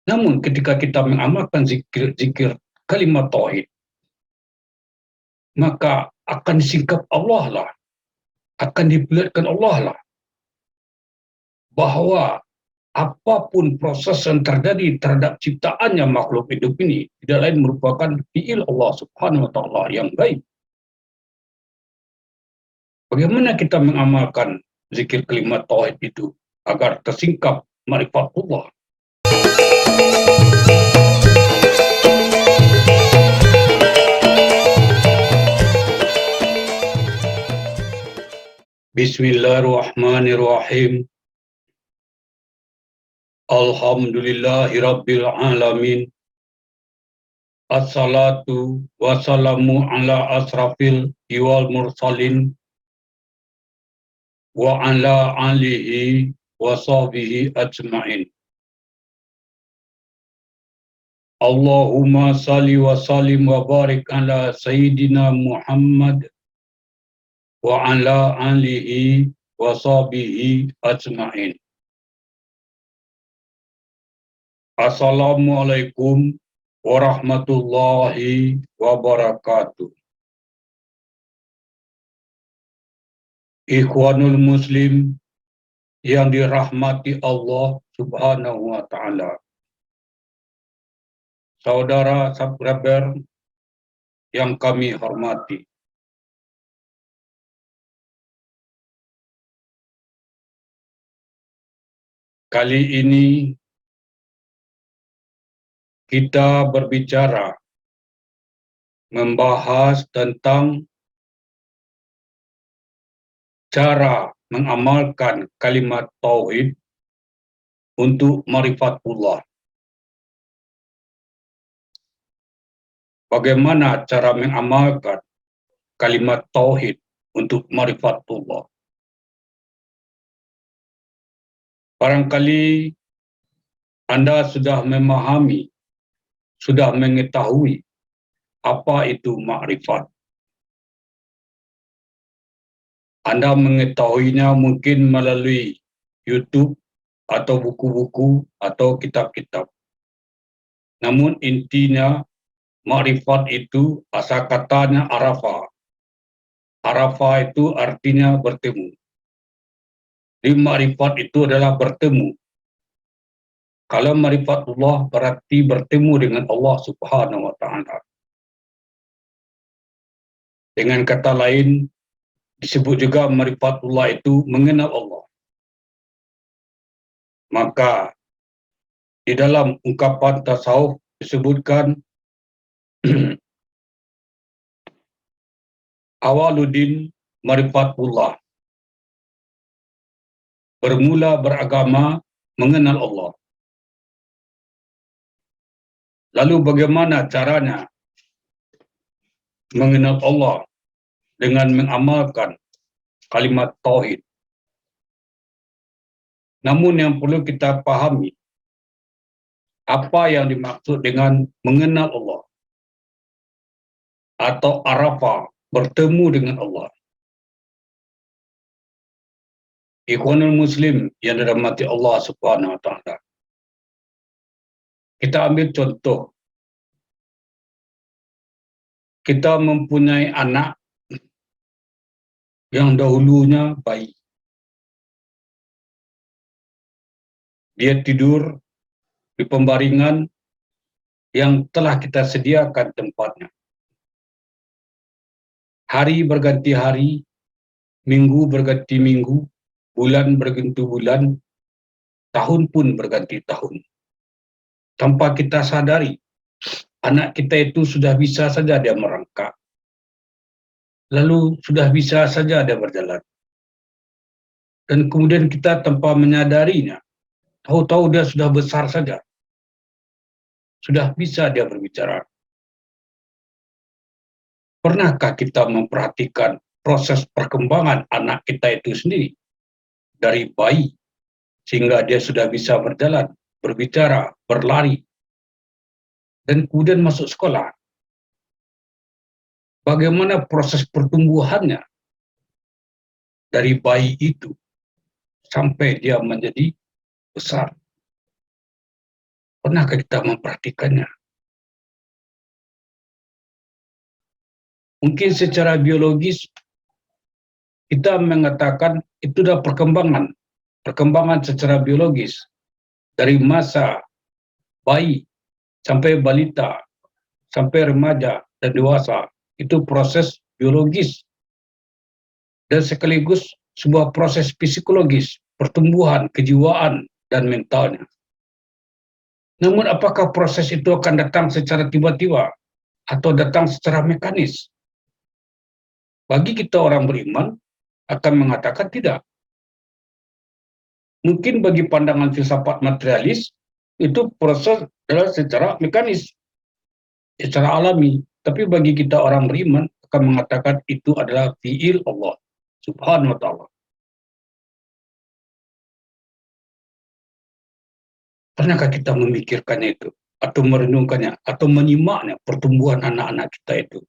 Namun ketika kita mengamalkan zikir kalimat tauhid, maka akan disingkap Allah lah, akan diperlihatkan Allah lah, bahawa apapun proses yang terjadi terhadap ciptaannya makhluk hidup ini tidak lain merupakan fi'il Allah Subhanahu wa taala yang baik. Bagaimana kita mengamalkan zikir kalimat tauhid itu agar tersingkap makrifat Allah? Bismillahirrahmanirrahim. Alhamdulillahirabbil alamin. Assalatu wassalamu ala asrafil wal mursalin wa ala alihi wa sahbihi ajma'in. Allahumma salli wa sallim wa barik ala Sayyidina Muhammad wa ala alihi wa sahbihi ajma'in. Assalamualaikum warahmatullahi wabarakatuh. Ikhwanul Muslim yang dirahmati Allah Subhanahu wa taala. Saudara subscriber yang kami hormati. Kali ini kita berbicara membahas tentang cara mengamalkan kalimat tauhid untuk ma'rifatullah. Bagaimana cara mengamalkan kalimat tauhid untuk ma'rifatullah? Barangkali Anda sudah memahami, sudah mengetahui apa itu makrifat. Anda mengetahuinya mungkin melalui YouTube atau buku-buku atau kitab-kitab. Namun intinya makrifat itu asal katanya arafah. Arafah itu artinya bertemu. Di makrifat itu adalah bertemu. Kalau ma'rifatullah berarti bertemu dengan Allah Subhanahu wa taala. Dengan kata lain, disebut juga ma'rifatullah itu mengenal Allah. Maka di dalam ungkapan tasawuf disebutkan awaluddin ma'rifatullah. Bermula beragama mengenal Allah. Lalu bagaimana caranya mengenal Allah dengan mengamalkan kalimat tauhid? Namun yang perlu kita pahami, apa yang dimaksud dengan mengenal Allah atau arafah, bertemu dengan Allah. Ikhwanul Muslim yang dirahmati Allah Subhanahu wa taala. Kita ambil contoh. Kita mempunyai anak yang dahulunya bayi. Dia tidur di pembaringan yang telah kita sediakan tempatnya. Hari berganti hari, minggu berganti minggu, bulan berganti bulan, tahun pun berganti tahun. Tanpa kita sadari, anak kita itu sudah bisa saja dia merangkak. Lalu sudah bisa saja dia berjalan. Dan kemudian kita tanpa menyadarinya, tahu-tahu dia sudah besar saja. Sudah bisa dia berbicara. Pernahkah kita memperhatikan proses perkembangan anak kita itu sendiri? Dari bayi, sehingga dia sudah bisa berjalan, berbicara, berlari, dan kemudian masuk sekolah. Bagaimana proses pertumbuhannya dari bayi itu sampai dia menjadi besar. Pernahkah kita memperhatikannya? Mungkin secara biologis kita mengatakan itu adalah perkembangan secara biologis dari masa bayi sampai balita, sampai remaja dan dewasa. Itu proses biologis dan sekaligus sebuah proses psikologis, pertumbuhan, kejiwaan, dan mentalnya. Namun apakah proses itu akan datang secara tiba-tiba atau datang secara mekanis? Bagi kita orang beriman akan mengatakan tidak. Mungkin bagi pandangan filsafat materialis itu proses adalah secara mekanis, secara alami. Tapi bagi kita orang beriman akan mengatakan itu adalah fi'il Allah Subhanahu wa ta'ala. Pernahkah kita memikirkannya itu, atau merenungkannya, atau menyimaknya pertumbuhan anak-anak kita itu?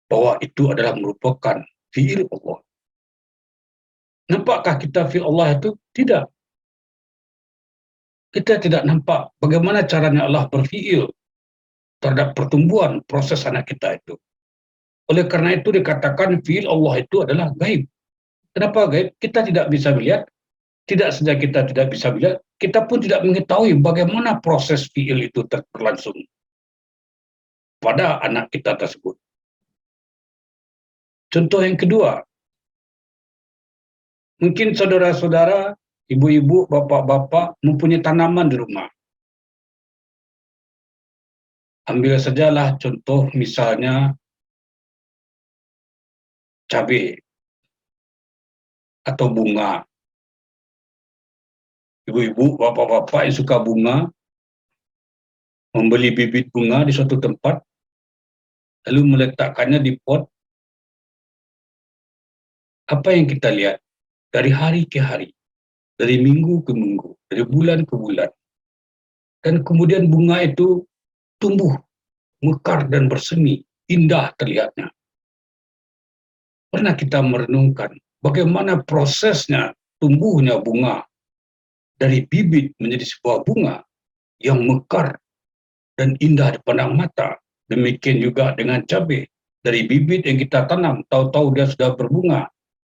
Bahwa itu adalah merupakan fi'il Allah. Nampakkah kita fi'il Allah itu? Tidak. Kita tidak nampak bagaimana caranya Allah berfi'il terhadap pertumbuhan proses anak kita itu. Oleh karena itu dikatakan fi'il Allah itu adalah gaib. Kenapa gaib? Kita tidak bisa melihat, tidak saja kita tidak bisa melihat, kita pun tidak mengetahui bagaimana proses fi'il itu berlangsung pada anak kita tersebut. Contoh yang kedua, mungkin saudara-saudara, ibu-ibu, bapak-bapak mempunyai tanaman di rumah. Ambil sajalah contoh misalnya cabai atau bunga. Ibu-ibu, bapak-bapak yang suka bunga, membeli bibit bunga di suatu tempat, lalu meletakkannya di pot. Apa yang kita lihat? Dari hari ke hari, dari minggu ke minggu, dari bulan ke bulan. Dan kemudian bunga itu tumbuh, mekar dan bersemi, indah terlihatnya. Pernah kita merenungkan bagaimana prosesnya tumbuhnya bunga dari bibit menjadi sebuah bunga yang mekar dan indah dipandang mata. Demikian juga dengan cabai. Dari bibit yang kita tanam, tahu-tahu dia sudah berbunga,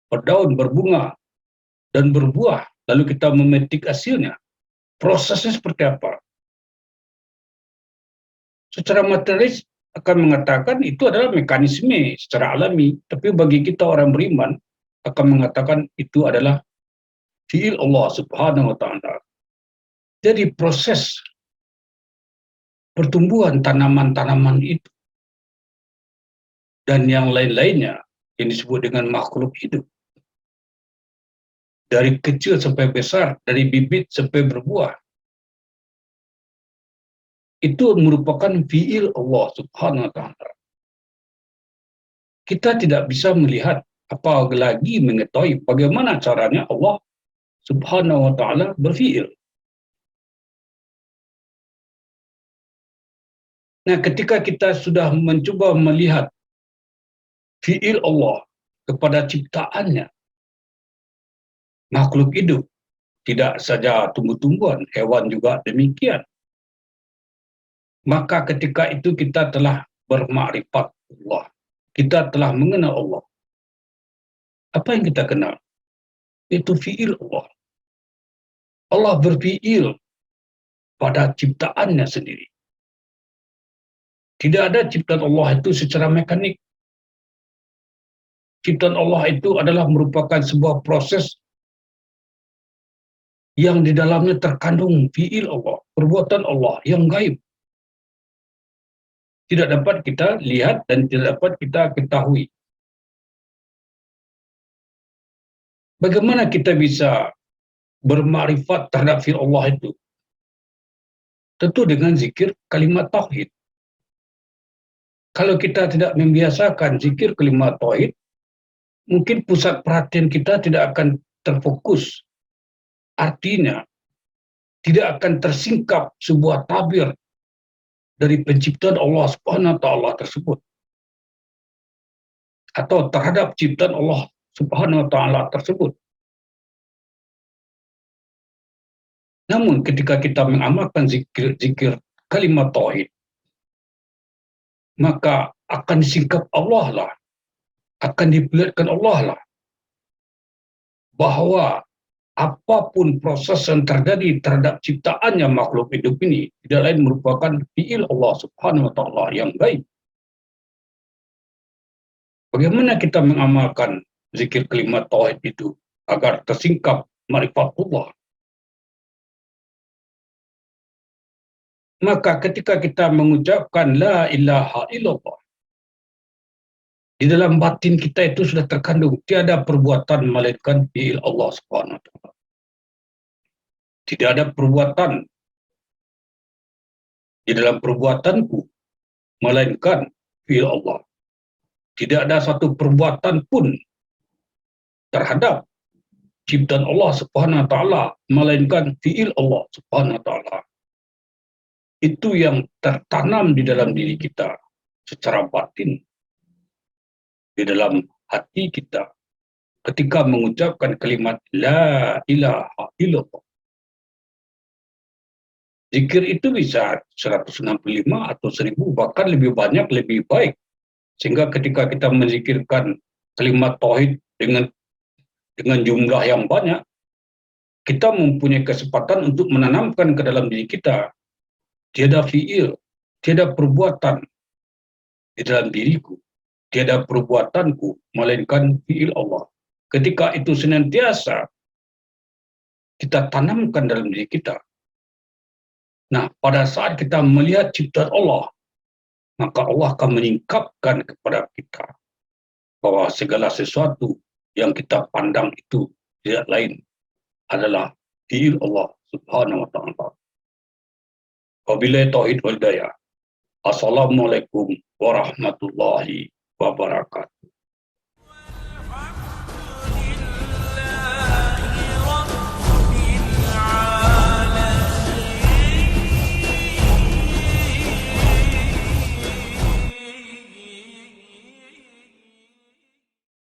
berdaun, berbunga, dan berbuah. Lalu kita memetik hasilnya. Prosesnya seperti apa? Secara materialis akan mengatakan itu adalah mekanisme secara alami. Tapi bagi kita orang beriman akan mengatakan itu adalah fi'il Allah Subhanahu wa ta'ala. Jadi proses pertumbuhan tanaman-tanaman itu dan yang lain-lainnya yang disebut dengan makhluk hidup, dari kecil sampai besar, dari bibit sampai berbuah, itu merupakan fi'il Allah Subhanahu wa ta'ala. Kita tidak bisa melihat apalagi mengetahui bagaimana caranya Allah Subhanahu wa ta'ala berfi'il. Nah, ketika kita sudah mencoba melihat fi'il Allah kepada ciptaannya, makhluk hidup, tidak saja tumbuh-tumbuhan, hewan juga demikian. Maka ketika itu kita telah bermakrifat Allah. Kita telah mengenal Allah. Apa yang kita kenal? Itu fi'il Allah. Allah berfi'il pada ciptaannya sendiri. Tidak ada ciptaan Allah itu secara mekanik. Ciptaan Allah itu adalah merupakan sebuah proses yang di dalamnya terkandung fi'il Allah, perbuatan Allah yang gaib. Tidak dapat kita lihat dan tidak dapat kita ketahui. Bagaimana kita bisa bermakrifat terhadap fi'il Allah itu? Tentu dengan zikir kalimat tauhid. Kalau kita tidak membiasakan zikir kalimat tauhid, mungkin pusat perhatian kita tidak akan terfokus. Artinya, tidak akan tersingkap sebuah tabir dari penciptaan Allah Subhanahu wa ta'ala tersebut. Atau terhadap ciptaan Allah Subhanahu wa ta'ala tersebut. Namun ketika kita mengamalkan zikir kalimat tauhid, maka akan disingkap Allah lah, akan diperlihatkan Allah lah, bahwa apapun proses yang terjadi terhadap ciptaannya makhluk hidup ini tidak lain merupakan fi'il Allah Subhanahu wa taala yang baik. Bagaimana kita mengamalkan zikir kalimat tauhid itu agar tersingkap ma'rifatullah? Maka ketika kita mengucapkan la ilaha illallah, di dalam batin kita itu sudah terkandung tiada perbuatan melainkan fi'il Allah Subhanahu wa taala. Tidak ada perbuatan di dalam perbuatanku melainkan fi'il Allah. Tidak ada satu perbuatan pun terhadap ciptaan Allah Subhanahu wa taala melainkan fi'il Allah Subhanahu wa taala. Itu yang tertanam di dalam diri kita secara batin, di dalam hati kita ketika mengucapkan kalimat la ilaha illallah. Zikir itu bisa 165 atau 1000, bahkan lebih banyak, lebih baik. Sehingga ketika kita menzikirkan kalimat tauhid dengan jumlah yang banyak, kita mempunyai kesempatan untuk menanamkan ke dalam diri kita, tiada fi'il, tiada perbuatan di dalam diriku, tiada perbuatanku, melainkan fi'il Allah. Ketika itu senantiasa kita tanamkan dalam diri kita. Nah, pada saat kita melihat ciptaan Allah, maka Allah akan menyingkapkan kepada kita bahwa segala sesuatu yang kita pandang itu tidak lain adalah fi'il Allah Subhanahu wa taala. Wabillahi tauhid wal hidayah. Assalamualaikum warahmatullahi wabarakatuh.